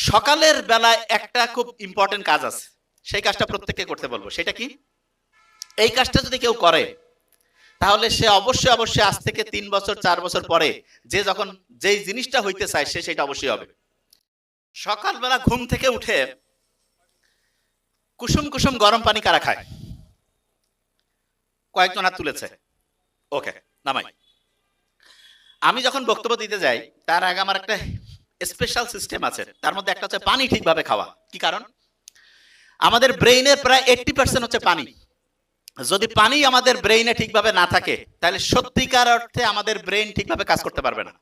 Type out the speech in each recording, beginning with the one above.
সকালের বেলায় একটা খুব ইম্পর্টেন্ট কাজ আছে, সেই কাজটা প্রত্যেককে করতে বলবো। সেটা কি? এই কাজটা যদি কেউ করে তাহলে সে অবশ্যই অবশ্যই আজ থেকে 3 বছর 4 বছর পরে যে যখন যেই জিনিসটা হইতে চায় সে সেটা অবশ্যই হবে। সকালবেলা ঘুম থেকে উঠে কুসুম কুসুম গরম পানি কারা খায়? কয়েকজন হাত তুলেছে। ওকে, নামাই। আমি যখন বক্তব্য দিতে যাই তার আগে আমার একটা স্পেশাল সিস্টেম আছে, তার মধ্যে একটা হচ্ছে পানি ঠিকভাবে খাওয়া। কি কারণ? আমাদের ব্রেইনের প্রায় 80% হচ্ছে পানি। যদি পানি আমাদের ব্রেইনে ঠিকভাবে না থাকে তাহলে সত্যিকার অর্থে আমাদের ব্রেইন ঠিকভাবে কাজ করতে পারবে না।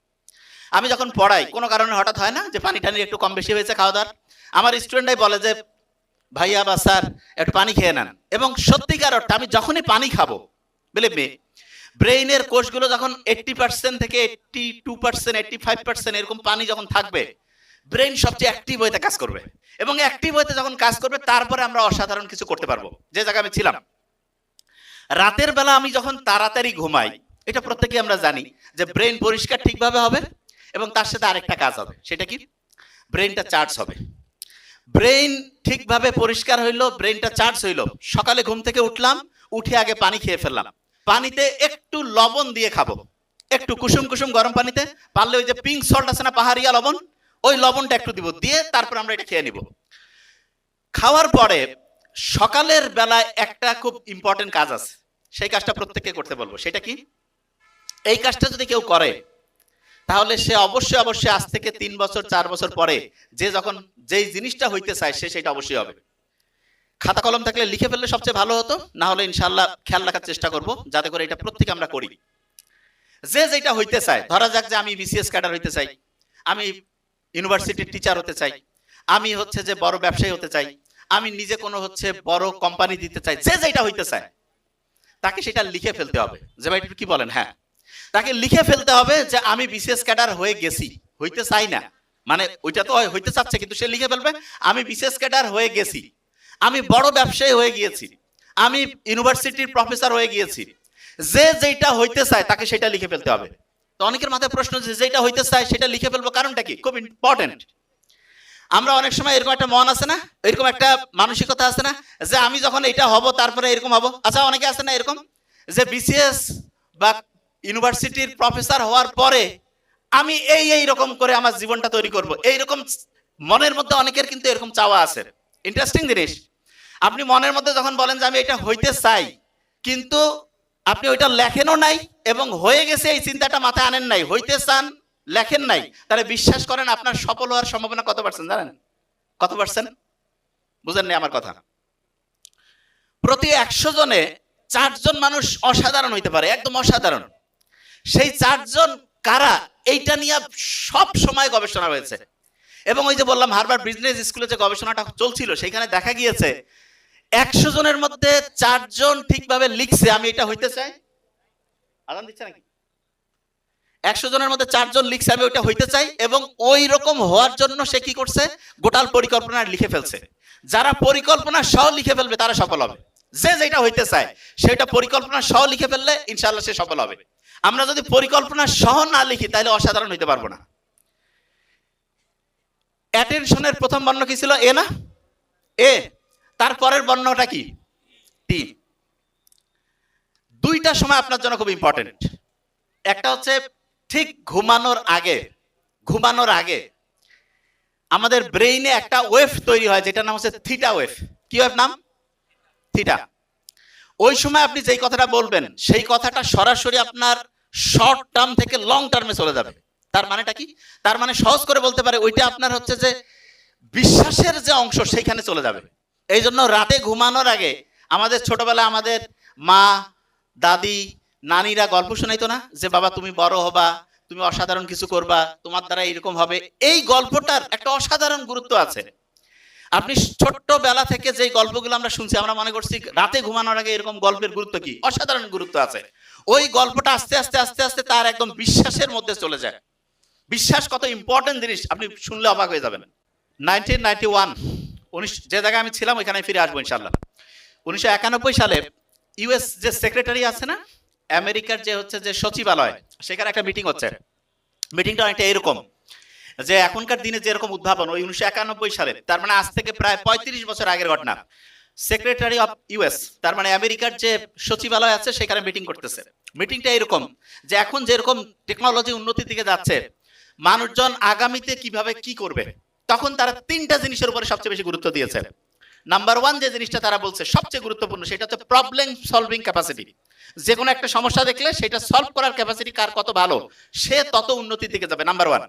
আমি যখন পড়াই কোনো কারণে হঠাৎ হয় না যে পানি টানি একটু কম বেশি হয়েছে খাওয়া দাওয়ার, আমার স্টুডেন্টরাই বলে যে ভাইয়া বা স্যার একটু পানি খেয়ে নেন। এবং সত্যিকার অর্থে আমি যখনই পানি খাবো, বিলিভ মি, ব্রেইনের কোষগুলো যখন 80% থেকে 82% 85% এরকম পানি যখন থাকবে, ব্রেইন সবচেয়ে অ্যাক্টিভ হইতে কাজ করবে। এবং অ্যাক্টিভ হইতে যখন কাজ করবে তারপরে আমরা অসাধারণ কিছু করতে পারবো। যে জায়গায় আমি ছিলাম, রাতের বেলা আমি যখন তাড়াতাড়ি ঘুমাই, এটা প্রত্যেকেই আমরা জানি যে ব্রেইন পরিষ্কার ঠিকভাবে হবে এবং তার সাথে আরেকটা কাজ হবে। সেটা কি? ব্রেইনটা চার্জ হবে। ব্রেইন ঠিকভাবে পরিষ্কার হইলো, ব্রেইনটা চার্জ হইলো, সকালে ঘুম থেকে উঠলাম, উঠে আগে পানি খেয়ে ফেললাম। পানিতে একটু লবণ দিয়ে খাবো, একটু কুসুম কুসুম গরম পানিতে, পারলে ওই যে পিঙ্ক সল্ট আছে না, পাহাড়িয়া লবণ, ওই লবণটা একটু দিব, দিয়ে তারপর আমরা এটা খেয়ে নিব। খাওয়ার পরে সকালের বেলায় একটা খুব ইম্পর্টেন্ট কাজ আছে, সেই কাজটা প্রত্যেককে করতে বলবো। সেটা কি? এই কাজটা যদি কেউ করে তাহলে সে অবশ্যই অবশ্যই আজ থেকে 3 বছর 4 বছর পরে যে যখন যেই জিনিসটা হইতে চায় সে সেটা অবশ্যই হবে। খাতা কলম থাকলে লিখে ফেললে সবচেয়ে ভালো হতো, না হলে ইনশাআল্লাহ খেয়াল রাখার চেষ্টা করব যাতে করে এটা প্রত্যেকে আমরা করি। যে যেটা হইতে চায়, ধরা যাক যে আমি বিসিএস ক্যাডার হইতে চাই, আমি ইউনিভার্সিটির টিচার হতে চাই, আমি হচ্ছে যে বড় ব্যবসায়ী হতে চাই, আমি নিজে কোনো হচ্ছে বড় কোম্পানি দিতে চাই, যে যেটা হইতে চায় তাকে সেটা লিখে ফেলতে হবে। যে ভাই কি বলেন? হ্যাঁ, তাকে লিখে ফেলতে হবে যে আমি বিসিএস ক্যাডার হয়ে গেছি, হইতে চাই না, মানে ওইটা তো হইতে চাচ্ছে কিন্তু সে লিখে ফেলবে আমি বিসিএস ক্যাডার হয়ে গেছি, আমি বড় ব্যবসায়ী হয়ে গিয়েছি, আমি ইউনিভার্সিটির প্রফেসর হয়ে গিয়েছি। যে যেটা হইতে চায় তাকে সেটা লিখে ফেলতে হবে। তো অনেকের মাথায় প্রশ্ন, যে যেটা হইতে চায় সেটা লিখে ফেলবো, কারণটা কি? খুব ইম্পর্টেন্ট। আমরা অনেক সময় এরকম একটা মন আছে না, এরকম একটা মানসিকতা আছে না যে আমি যখন এটা হব তারপরে এরকম হব। আচ্ছা, অনেকে আছে না এরকম যে বিসিএস বা ইউনিভার্সিটির প্রফেসর হওয়ার পরে আমি এই রকম করে আমার জীবনটা তৈরি করব, এইরকম মনের মধ্যে অনেকের কিন্তু এরকম চাওয়া আছে। ইন্টারেস্টিং জিনিস, আপনি মনের মধ্যে যখন বলেন যে আমি এটা হইতে চাই, কিন্তু আপনি ওইটা লেখেনও নাই এবং হয়ে গেছে এই চিন্তাটা মাথায় আনেন নাই, হইতে চান লেখেন নাই, তাহলে বিশ্বাস করেন আপনার সফল হওয়ার সম্ভাবনা কত পার্সেন্ট জানেন? কত পার্সেন্ট? বুঝেন না আমার কথা? প্রতি 100 জনে 4 জন মানুষ অসাধারণ হইতে পারে, একদম অসাধারণ। সেই 4 জন কারা? এইটা নিয়ে সব সময় গবেষণা হয়েছে। এবং ওই যে বললাম হার্ভার্ড বিজনেস স্কুলে যে গবেষণাটা চলছিল সেখানে দেখা গিয়েছে 100 জনের মধ্যে 4 জন ঠিকভাবে লিখছে আমি এটা হইতে চাই। আজান দিচ্ছে নাকি? 100 জনের মধ্যে 4 জন লিখছে আমি ওইটা হইতে চাই, এবং ওই রকম হওয়ার জন্য সে কি করছে? গোটাল পরিকল্পনা লিখে ফেলছে। যারা পরিকল্পনা সহ লিখে ফেলবে তারা সফল হবে। যে যেটা হইতে চায় সেটা পরিকল্পনা সহ লিখে ফেললে ইনশাআল্লাহ সে সফল হবে। আমরা যদি পরিকল্পনা সহ না লিখি তাহলে অসাধারণ হইতে পারবো না। অ্যাটেনশনের প্রথম বর্ণ কি ছিল? এ না? এ। তারপরের বর্ণটা কি? টি। দুইটা সময় আপনার জন্য খুব ইম্পর্টেন্ট। একটা হচ্ছে ঠিক ঘুমানোর আগে, ঘুমানোর আগে আমাদের ব্রেইনে একটা ওয়েভ তৈরি হয় যেটা নাম হচ্ছে থিটা ওয়েভ। কি ওয়েভ নাম? থিটা। ওই সময় আপনি যেই কথাটা বলবেন সেই কথাটা সরাসরি আপনার শর্ট টার্ম থেকে লং টার্মে চলে যাবে। তার মানেটা কি? তার মানে সহজ করে বলতে পারে ওইটা আপনার হচ্ছে যে বিশ্বাসের যে অংশ সেইখানে চলে যাবে। এই জন্য রাতে ঘুমানোর আগে আমাদের ছোটবেলায় আমাদের মা, দাদি, নানিরা গল্প শোনাইতো না যে বাবা তুমি বড় হবা, তুমি অসাধারণ কিছু করবা, তোমার দ্বারা এরকম হবে। এই গল্পটার একটা অসাধারণ গুরুত্ব আছে। আপনি ছোট্টবেলা থেকে যে গল্পগুলো আমরা শুনছি আমরা মনে করছি রাতে ঘুমানোর আগে এরকম গল্পের গুরুত্ব কি? অসাধারণ গুরুত্ব আছে। ওই গল্পটা আস্তে আস্তে আস্তে আস্তে তার একদম বিশ্বাসের মধ্যে চলে যায়। বিশ্বাস কত ইম্পর্টেন্ট জিনিস আপনি শুনলে অবাক হয়ে যাবেন। 1991 যে জায়গায় আমি ছিলাম ওইখানে ফিরে আসবো ইনশাআল্লাহ। 1991 সালে ইউএস যে সেক্রেটারি আছে না, আমেরিকার যে হচ্ছে যে সচিবালয়, সেখানে একটা মিটিং হচ্ছে। মিটিংটা অনেকটা এরকম যে এখনকার দিনে যেরকম উদ্ভাবন ওই 1991 সালে, তার মানে আজ থেকে প্রায় 35 বছর আগের ঘটনা, সেক্রেটারি অফ ইউএস, তার মানে আমেরিকার যে সচিবালয় আছে সেখানে মিটিং করতেছে। মিটিংটা এরকম যে এখন যেরকম টেকনোলজি উন্নতির দিকে যাচ্ছে, মানুষজন আগামীতে কিভাবে কি করবে, তখন তারা তিনটা জিনিসের উপরে সবচেয়ে বেশি গুরুত্ব দিয়েছে। নাম্বার ওয়ান যে জিনিসটা তারা বলছে সবচেয়ে গুরুত্বপূর্ণ, সেটা হচ্ছে প্রবলেম সলভিং ক্যাপাসিটি। যে কোনো একটা সমস্যা দেখলে সেটা সলভ করার ক্যাপাসিটি কার কত ভালো, সে তত উন্নতির দিকে যাবে, নাম্বার ওয়ান।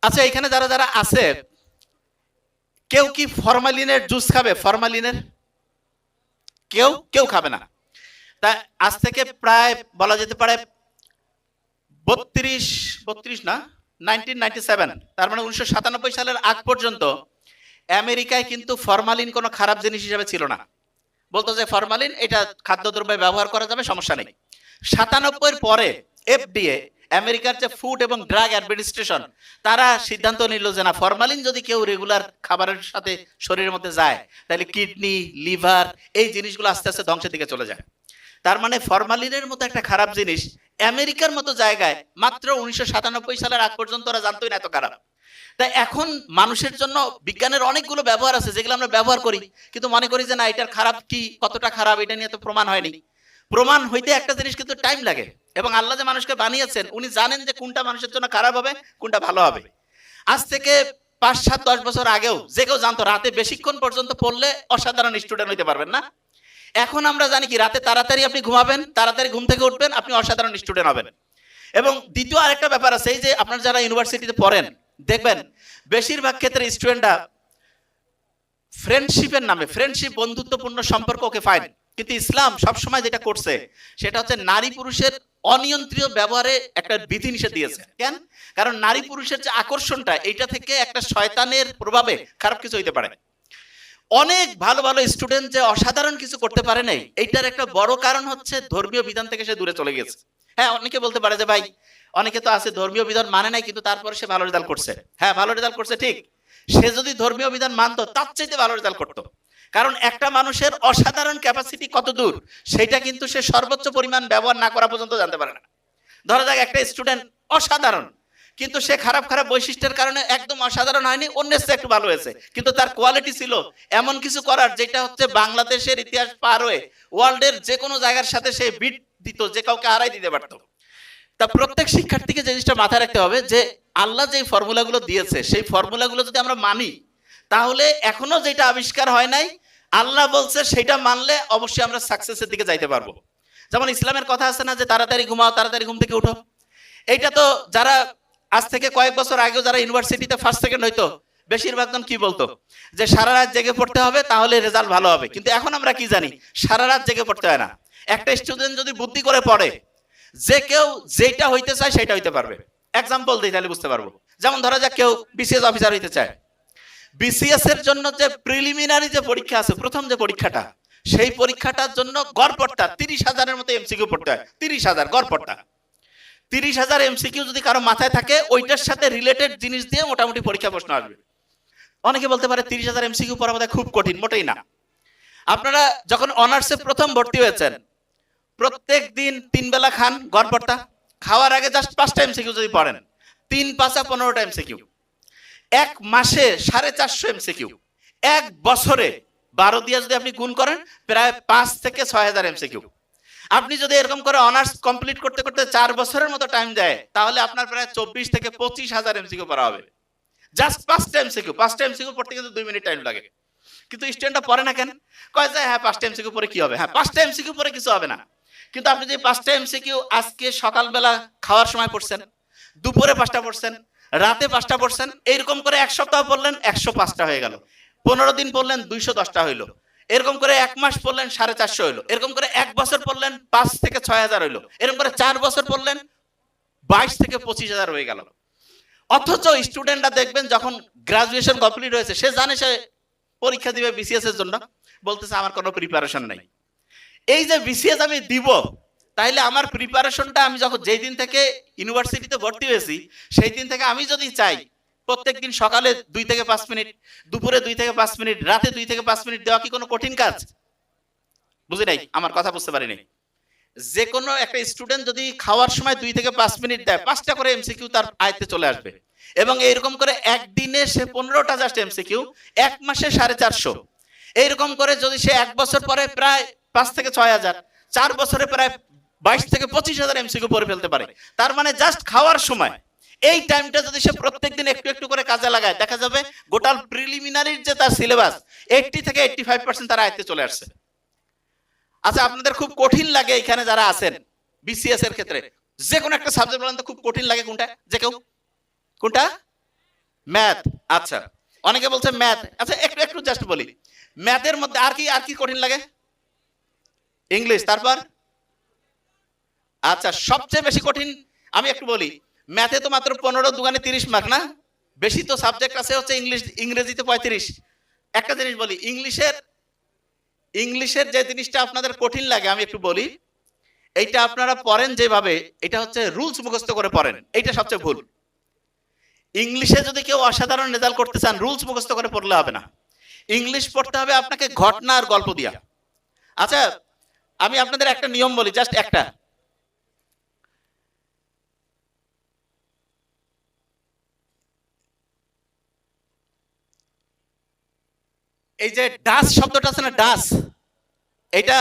আচ্ছা, এখানে যারা যারা আছে, কেউ কি ফরমালিনের জুস খাবে? ফরমালিনের কেউ কেউ খাবে না। তা আজ থেকে প্রায় বলা যেতে পারে 32 না 1997, তার মানে 1997 সালের আগ পর্যন্ত আমেরিকায় কিন্তু ফরমালিন কোনো খারাপ জিনিস হিসেবে ছিল না। বলতো যে ফরমালিন এটা খাদ্যদ্রব্যে ব্যবহার করা যাবে, সমস্যা নেই। 97 পরে এফডিএ, আমেরিকার যে ফুড এবং ড্রাগ অ্যাডমিনিস্ট্রেশন, তারা সিদ্ধান্ত নিল যে না, ফরমালিন যদি কেউ রেগুলার খাবারের সাথে শরীরের মধ্যে যায় তাহলে কিডনি, লিভার, এই জিনিসগুলো আস্তে আস্তে ধ্বংসের দিকে চলে যায়। তার মানে ফরমালিনের মতো একটা খারাপ জিনিস আমেরিকার মতো জায়গায় মাত্র 1997 সালের আগ পর্যন্ত ওরা জানতোই না এত খারাপ। তাই এখন মানুষের জন্য বিজ্ঞানের অনেকগুলো ব্যবহার আছে যেগুলো আমরা ব্যবহার করি, কিন্তু মনে করি যে না, এটার খারাপ কি, কতটা খারাপ এটা নিয়ে তো প্রমাণ হয়নি। প্রমাণ হইতে একটা জিনিস কিন্তু টাইম লাগে, এবং আল্লাহ যে মানুষকে বানিয়েছেন উনি জানেন যে কোনটা মানুষের জন্য খারাপ হবে, কোনটা ভালো হবে। আজ থেকে 5, 7, 10 বছর আগেও যে কেউ জানতো রাতে বেশিক্ষণ পর্যন্ত পড়লে অসাধারণ স্টুডেন্ট হইতে পারবেন না। এখন আমরা জানি কি, রাতে তাড়াতাড়ি আপনি ঘুমাবেন, তাড়াতাড়ি ঘুম থেকে উঠবেন, আপনি অসাধারণ স্টুডেন্ট হবেন। এবং দ্বিতীয় আরেকটা ব্যাপার আছে, এই যে আপনারা যারা ইউনিভার্সিটিতে পড়েন দেখবেন বেশিরভাগ ক্ষেত্রে স্টুডেন্টরা ফ্রেন্ডশিপের নামে, ফ্রেন্ডশিপ বন্ধুত্বপূর্ণ সম্পর্ক ওকে ফাইন, কিন্তু ইসলাম সবসময় যেটা করছে সেটা হচ্ছে নারী পুরুষের অনিয়ন্ত্রিত ব্যবহারে একটা বিধি নিষেধ দিয়েছে। কেন? কারণ নারী পুরুষের যে আকর্ষণটা, এইটা থেকে একটা শয়তানের প্রভাবে খারাপ কিছু হইতে পারে। অনেক ভালো ভালো স্টুডেন্ট যে অসাধারণ কিছু করতে পারে নাই, এইটার একটা বড় কারণ হচ্ছে ধর্মীয় বিধান থেকে সে দূরে চলে গেছে। হ্যাঁ, অনেকে বলতে পারে যে ভাই, অনেকে তো আছে ধর্মীয় বিধান মানে নাই কিন্তু তারপরে সে ভালো রেজাল্ট করছে। হ্যাঁ, ভালো রেজাল্ট করছে ঠিক, সে যদি ধর্মীয় বিধান মানতো তার চাইতে ভালো রেজাল্ট করতো। কারণ একটা মানুষের অসাধারণ ক্যাপাসিটি কত দূর সেটা কিন্তু সে সর্বোচ্চ পরিমাণ ব্যবহার না করা পর্যন্ত জানতে পারে না। ধরা যাক একটা স্টুডেন্ট অসাধারণ, কিন্তু সে খারাপ খারাপ বৈশিষ্ট্যের কারণে একদম অসাধারণ হয়নি, অন্যের চেয়ে একটু ভালো হয়েছে, কিন্তু তার কোয়ালিটি ছিল এমন কিছু করার যেটা হচ্ছে বাংলাদেশের ইতিহাস পার হয়ে ওয়ার্ল্ডের যে কোনো জায়গার সাথে সে বিট দিত, যে কাউকে হারাই দিতে পারত। তা প্রত্যেক শিক্ষার্থীকে যে জিনিসটা মাথায় রাখতে হবে যে আল্লাহ যে ফর্মুলাগুলো দিয়েছে সেই ফর্মুলাগুলো যদি আমরা মানি, তাহলে এখনো যেটা আবিষ্কার হয় নাই আল্লাহ বলছে সেটা মানলে অবশ্যই আমরা সাকসেসের দিকে যাইতে পারবো। যেমন ইসলামের কথা আছে না যে তাড়াতাড়ি ঘুমাও, তাড়াতাড়ি ঘুম থেকে উঠো। এইটা তো যারা আজ থেকে কয়েক বছর আগেও যারা ইউনিভার্সিটিতে ফার্স্ট সেকেন্ড হইতো, বেশিরভাগ জন কি বলতো যে সারা রাত জেগে পড়তে হবে তাহলে রেজাল্ট ভালো হবে। কিন্তু এখন আমরা কি জানি, সারা রাত জেগে পড়তে হয় না। একটা স্টুডেন্ট যদি বুদ্ধি করে পড়ে, যে কেউ যেটা হইতে চায় সেটা হইতে পারবে। এক্সাম্পল দিই তাহলে বুঝতে পারবো। যেমন ধরা যাক কেউ বিসিএস অফিসার হইতে চায়, বিসিএস এর জন্য যে প্রিলিমিনারি যে পরীক্ষা আছে, প্রথম যে পরীক্ষাটা, সেই পরীক্ষাটার জন্য গড়পড়তা 30,000-এর মতো এমসিকিউ পড়তে হয়। 30,000 গড়পড়তা, 30,000 এমসিকিউ যদি কারো মাথায় থাকে, ওইটার সাথে রিলেটেড জিনিস দিয়ে মোটামুটি পরীক্ষা প্রশ্ন আসবে। অনেকে বলতে পারে 30,000 এমসিকিউ পড়া বোধহয় খুব কঠিন, মোটেই না। আপনারা যখন অনার্সে প্রথম ভর্তি হয়েছেন, প্রত্যেক দিন 3 বেলা খান গড়পড়তা, খাওয়ার আগে জাস্ট 5টা এমসিকিউ যদি পড়েন, 3 5 15টা এমসিকিউ, এক মাসে 450 এমসিকিউ, এক বছরে 12 দিয়ে যদি আপনি গুণ করেন প্রায় 5 থেকে 6,000 এমসিকিউ। আপনি যদি এরকম করে অনার্স কমপ্লিট করতে করতে 4 বছরের মতো টাইম দেয়, তাহলে আপনার প্রায় 24 থেকে 25,000 এমসিকিউ পড়া হবে। জাস্ট 5টা এমসিকিউ, 5টা এমসিকিউ পড়তে কিন্তু 2 মিনিট টাইম লাগে। কিন্তু স্টুডেন্টরা পড়ে না কেন? কয় যায় হ্যাঁ 5টা এমসিকিউ পড়ে কি হবে, হ্যাঁ 5টা এমসিকিউ পড়ে কিছু হবে না। কিন্তু আপনি যদি 5টা এমসিকিউ আজকে সকালবেলা খাওয়ার সময় পড়ছেন, দুপুরে 5টা পড়ছেন, রাতে 5টা পড়ছেন, এইরকম করে এক সপ্তাহ পড়লেন 105টা হয়ে গেল, 15 দিন পড়লেন 210টা হইলো, এরকম করে 1 মাস পড়লেন 450 হইলো, এরকম করে 1 বছর পড়লেন 5 থেকে 6,000 হইলো, এরকম করে 4 বছর পড়লেন 22 থেকে 25,000 হয়ে গেল। অথচ স্টুডেন্টরা দেখবেন যখন গ্রাজুয়েশন কমপ্লিট হয়েছে, সে জানে সে পরীক্ষা দিবে বিসিএস এর জন্য, বলতেছে আমার কোনো প্রিপারেশন নাই। এই যে বিসিএস আমি দিব, তাইলে আমার প্রিপারেশনটা আমি যখন যেই দিন থেকে ইউনিভার্সিটিতে ভর্তি হয়েছি সেই দিন থেকে আমি যদি চাই প্রত্যেকদিন সকালে 2 থেকে 5 মিনিট, দুপুরে 2 থেকে 5 মিনিট, রাতে 2 থেকে 5 মিনিট দেওয়া কি কোনো কঠিন কাজ? বুঝি নাই, আমার কথা বুঝতে পারি নাই। যে কোনো একটা স্টুডেন্ট যদি খাওয়ার সময় 2 থেকে 5 মিনিট দেয়, 5টা করে এমসিকিউ তার আয়ত্তে চলে আসবে। এবং এইরকম করে একদিনে সে 15টা জাস্ট এমসিকিউ, এক মাসে 450। এইরকম করে যদি সে 1 বছর পরে প্রায় 5 থেকে 6,000, 4 বছরে প্রায় 22 থেকে 25,000 এমসিকিউ পড়ে ফেলতে পারে। তার মানে জাস্ট খাওয়ার সময় এই টাইমটা যদি সে প্রত্যেকদিন একটু একটু করে কাজে লাগায়, দেখা যাবে গোটা প্রিলিমিনারির যে তার সিলেবাস 80 থেকে 85% তার আয়ত্তে চলে আসছে। আচ্ছা, আপনাদের খুব কঠিন লাগে এখানে যারা আছেন বিসিএস এর ক্ষেত্রে, যে কোনো একটা সাবজেক্ট বলেন তো খুব কঠিন লাগে কোনটা? যে কেউ কোনটা? ম্যাথ। আচ্ছা, অনেকে বলছে ম্যাথ। আচ্ছা, একটু একটু জাস্ট বলি, ম্যাথের মধ্যে আর কি কঠিন লাগে? ইংলিশ। তারপর? আচ্ছা, সবচেয়ে বেশি কঠিন আমি একটু বলি, ম্যাথে তো মাত্র 15 দুগুণে 30 মার্ক না? বেশি তো সাবজেক্ট আছে হচ্ছে ইংরেজিতে 35। একটা জিনিস বলি, ইংলিশের যে জিনিসটা আপনাদের কঠিন লাগে আমি একটু বলি, এইটা আপনারা পড়েন যেভাবে, এটা হচ্ছে রুলস মুখস্থ করে পড়েন, এইটা সবচেয়ে ভুল। ইংলিশে যদি কেউ অসাধারণ রেজাল্ট করতে চান, রুলস মুখস্থ করে পড়লে হবে না। ইংলিশ পড়তে হবে আপনাকে ঘটনা আর গল্প দিয়া। আচ্ছা, আমি আপনাদের একটা নিয়ম বলি, জাস্ট একটা। এই যে ডাস শব্দটা আছে না, ডাস, এটা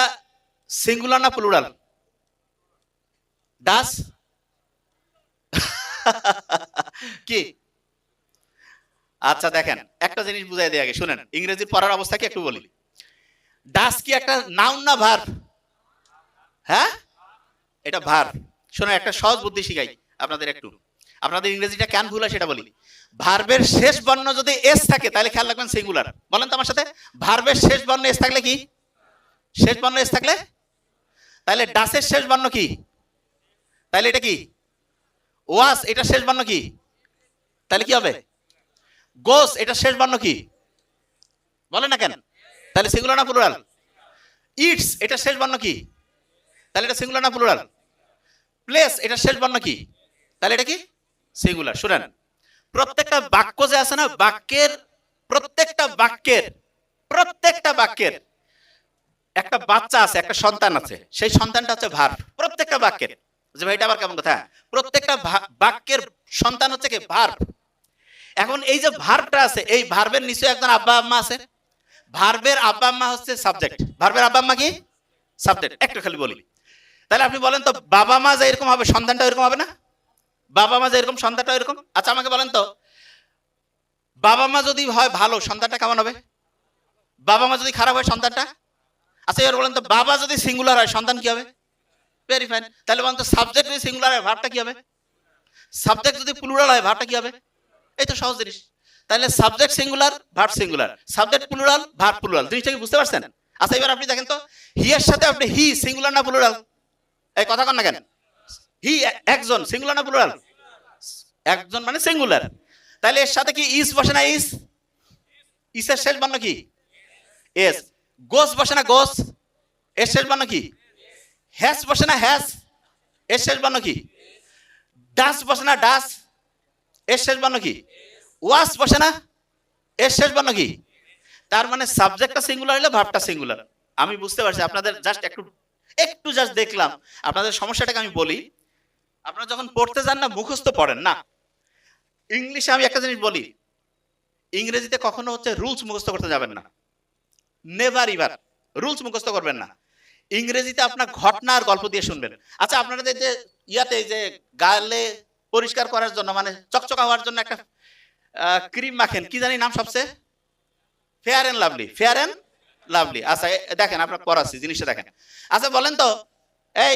সিঙ্গুলার না প্লুরাল? ডাস কি? আচ্ছা দেখেন, একটা জিনিস বুঝাই দিয়ে আগে শুনেন, ইংরেজি পড়ার অবস্থা কি একটু বলি। ডাস কি একটা নাউন না ভার্ব? হ্যাঁ, এটা ভার্ব। শুনে একটা সহজ বুদ্ধি শিখাই আপনাদের একটু, আপনাদের ইংরেজিটা কেন ভুল হয় সেটা বলি। ভার্বের শেষ বর্ণ যদি এস থাকে তাহলে খেয়াল রাখবেন সিঙ্গুলার। বলেন তো আমার সাথে, ভার্বের শেষ বর্ণ এস থাকলে কি? শেষ বর্ণ এস থাকলে তাহলে ডাসের শেষ বর্ণ কি? তাহলে এটা কি? ওয়াস। এটা শেষ বর্ণ কি? তাহলে কি হবে? গোস। এটা শেষ বর্ণ কি? বলেন না কেন? তাহলে সিঙ্গুলার না প্লুরাল? ইটস। এটা শেষ বর্ণ কি? তাহলে এটা সিঙ্গুলার না প্লুরাল? প্লেস। এটা শেষ বর্ণ কি? তাহলে এটা কি? সিঙ্গুলার। শুনেন, প্রত্যেকটা বাক্য যে আছে না, প্রত্যেকটা বাক্যের একটা বাচ্চা আছে, একটা সন্তান আছে, সেই সন্তানটা হচ্ছে ভার্ব। প্রত্যেকটা বাক্যের। যে ভাই এটা আবার কেমন কথা? প্রত্যেকটা বাক্যের সন্তান হচ্ছে কি? ভার্ব। এখন এই যে ভার্বটা আছে, এই ভার্বের নিশ্চয়ই একজন আব্বা আম্মা আছে। ভার্বের আব্বা আম্মা হচ্ছে সাবজেক্ট। ভার্বের আব্বা আম্মা কি? সাবজেক্ট। একটু খালি বলি, তাহলে আপনি বলেন তো, বাবা মা যে এরকম হবে সন্তানটা এরকম হবে না? বাবা মা যে এরকম সন্তানটা এরকম। আচ্ছা আমাকে বলেন তো, বাবা মা যদি হয় ভালো, সন্তানটা কেমন হবে? বাবা মা যদি খারাপ হয়, সন্তানটা? আচ্ছা এবার বলেন তো, বাবা যদি সিঙ্গুলার হয়, সন্তান কি হবে? Very fine. তাহলে বলেন তো, সাবজেক্ট যদি সিঙ্গুলার হয়, ভার্বটা কি হবে? সাবজেক্ট যদি প্লুরাল হয়, ভার্বটা কি হবে? এই তো সহজ জিনিস। তাহলে subject singular, verb singular, subject plural, verb plural. জিনিসটা কি বুঝতে পারছেন? আচ্ছা এবার আপনি দেখেন তো, হি এর সাথে আপনি হি সিঙ্গুলার না প্লুরাল? এই কথা কন না কেন? হি একজন, সিঙ্গুলার না প্লুরাল? একজন মানে সিঙ্গুলার। তাহলে এর সাথে কি ইস বসে না? ইসের শেষ বর্ণ কি? এস। গোস বসে না? গোস। এর শেষ বর্ণ কি? হ্যাস বসে না? হ্যাস। এর শেষ বর্ণ কি? ডাস বসে না? ডাস। এর শেষ বর্ণ কি? ওয়াস বসে না? এর শেষ বর্ণ কি? তার মানে সাবজেক্টটা সিঙ্গুলার হলে ভার্বটা সিঙ্গুলার। আমি বুঝতে পারছি আপনাদের, জাস্ট একটু জাস্ট দেখলাম আপনাদের সমস্যাটাকে। আমি বলি, আপনারা যখন পড়তে যান না, মুখস্থ পড়েন না। ইংলিশে আমি একটা জিনিস বলি, ইংরেজিতে কখনো হচ্ছে রুলস মুখস্থ করতে যাবেন না। নেভার ইভার রুলস মুখস্থ করবেন না। ইংরেজিতে আপনার ঘটনা আর গল্প দিয়ে শুনবেন। আচ্ছা আপনাদের যে ইয়াতে যে গালে পরিষ্কার করার জন্য, মানে চকচকা হওয়ার জন্য একটা ক্রিম মাখেন, কি জানি নাম, সবচেয়ে Fair and Lovely. Fair and Lovely. আচ্ছা দেখেন, আপনার পড়াচ্ছি জিনিসটা দেখেন। আচ্ছা বলেন তো, এই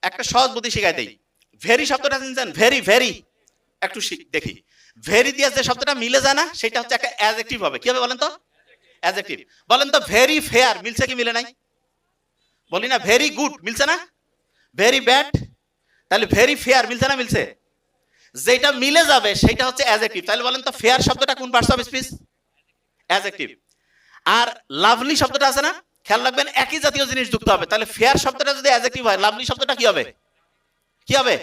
একটা সহজ বুদ্ধি শিখাই দেই। ভেরি শব্দটা চিনছেন? ভেরি ভেরি একটু দেখি। ভেরি দিয়ে যে শব্দটা মিলে যায় না, সেটা হচ্ছে একটা অ্যাডজেক্টিভ হবে। কি হবে বলেন তো? অ্যাডজেক্টিভ। বলেন তো, ভেরি ফেয়ার মিলছে কি মিলে নাই? বলি না ভেরি গুড মিলছে না? Very bad. তাহলে ভেরি ফেয়ার মিলছে না? মিলছে। যেটা মিলে যাবে সেটা হচ্ছে অ্যাডজেক্টিভ। তাহলে বলেন তো, ফেয়ার শব্দটা কোন পার্টস অফ স্পিচ? অ্যাডজেক্টিভ। আর লাভলি শব্দটা আছে না, খেয়াল রাখবেন একই জাতীয় জিনিস যুক্ত হবে। তাহলে ফেয়ার শব্দটা যদি অ্যাডজেক্টিভ হয়, লাভলি শব্দটা কি হবে? কি হবে?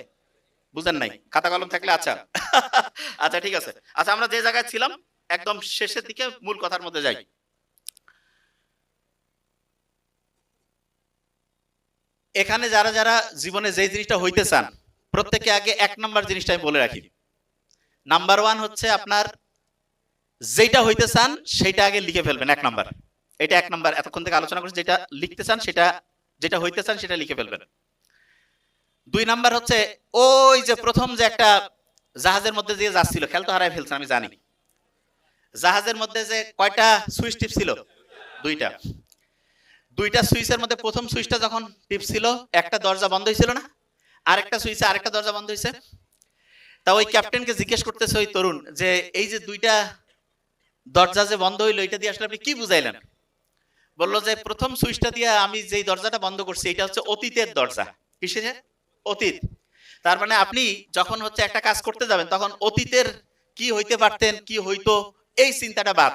বুঝেন নাই? খাতা কলম থাকলে। আচ্ছা আচ্ছা ঠিক আছে। আচ্ছা আমরা যে জায়গায় ছিলাম, একদম শেষের দিকে মূল কথার মধ্যে যাই। এখানে যারা যারা জীবনে যে জিনিসটা হইতে চান, প্রত্যেকে আগে 1 নাম্বার জিনিসটা আমি বলে রাখি। নাম্বার 1 হচ্ছে আপনার যেটা হইতে চান সেটা আগে লিখে ফেলবেন, 1 নাম্বার। এটা 1 নাম্বার, এতক্ষণ থেকে আলোচনা করছি, যেটা লিখতে চান সেটা, যেটা হইতে চান সেটা লিখে ফেলবেন। 2 নাম্বার হচ্ছে ওই যে প্রথম যে একটা জাহাজের মধ্যে দিয়ে যাচ্ছিল, খেয়াল তো হারাই ফেলছেন আমি জানি, জাহাজের মধ্যে যে কয়টা সুইচ টিপ ছিল? 2টা। 2টা সুইচের মধ্যে প্রথম সুইচটা যখন টিপ ছিল, একটা দরজা বন্ধ হয়েছিল না, আরেকটা সুইচে আরেকটা দরজা বন্ধ হয়েছে। তা ওই ক্যাপ্টেনকে জিজ্ঞেস করতেছে ওই তরুণ যে এই যে 2টা দরজা যে বন্ধ হইলো, এটা দিয়ে আসলে আপনি কি বুঝাইলেন? বললো যে প্রথম সুইচটা দিয়ে আমি যেই দরজাটা বন্ধ করছি এটা হচ্ছে অতীতের দরজা। কিসের? অতীত। তার মানে আপনি যখন হচ্ছে একটা কাজ করতে যাবেন তখন অতীতের কি হইতে পারতেন, কি হইতো, এই চিন্তাটা বাদ।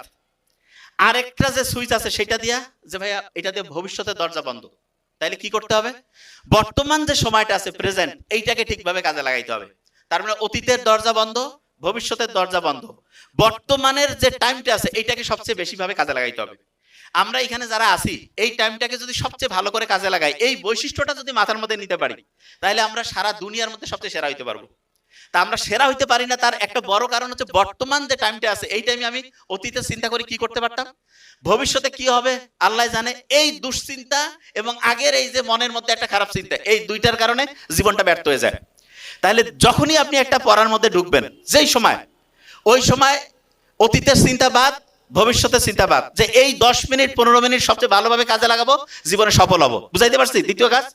আরেকটা যে সুইচ আছে সেটা দিয়া যে ভাইয়া এটা দিয়ে ভবিষ্যতের দরজা বন্ধ, তাইলে কি করতে হবে? বর্তমান যে সময়টা আছে প্রেজেন্ট, এইটাকে ঠিকভাবে কাজে লাগাইতে হবে। তার মানে অতীতের দরজা বন্ধ, ভবিষ্যতের দরজা বন্ধ, বর্তমানের যে টাইমটা আছে এইটাকে সবচেয়ে বেশি ভাবে কাজে লাগাইতে হবে। আমরা এখানে যারা আছি এই টাইমটাকে যদি সবচেয়ে ভালো করে কাজে লাগাই, এই বৈশিষ্ট্যটা যদি মাথার মধ্যে নিতে পারি, তাহলে আমরা সারা দুনিয়ার মধ্যে সবচেয়ে সেরা হইতে পারবো। তা আমরা সেরা হইতে পারি না, তার একটা বড় কারণ হচ্ছে বর্তমান যে টাইমটা আছে এই টাইমে আমি অতীতে চিন্তা করি কি করতে পারতাম, ভবিষ্যতে কি হবে আল্লাহ জানে। এই দুশ্চিন্তা এবং আগের এই যে মনের মধ্যে একটা খারাপ চিন্তা, এই দুইটার কারণে জীবনটা ব্যর্থ হয়ে যায়। তাহলে যখনই আপনি একটা পড়ার মধ্যে ঢুকবেন, যেই সময় ওই সময় অতীতের চিন্তা বাদ, ভবিষ্যতের চিন্তা বাদ, যে এই 10 মিনিট 15 মিনিট সবচেয়ে ভালোভাবে কাজে লাগাবো, জীবনে সফল হবো। বুঝাইতে পারছি? দ্বিতীয় কাজ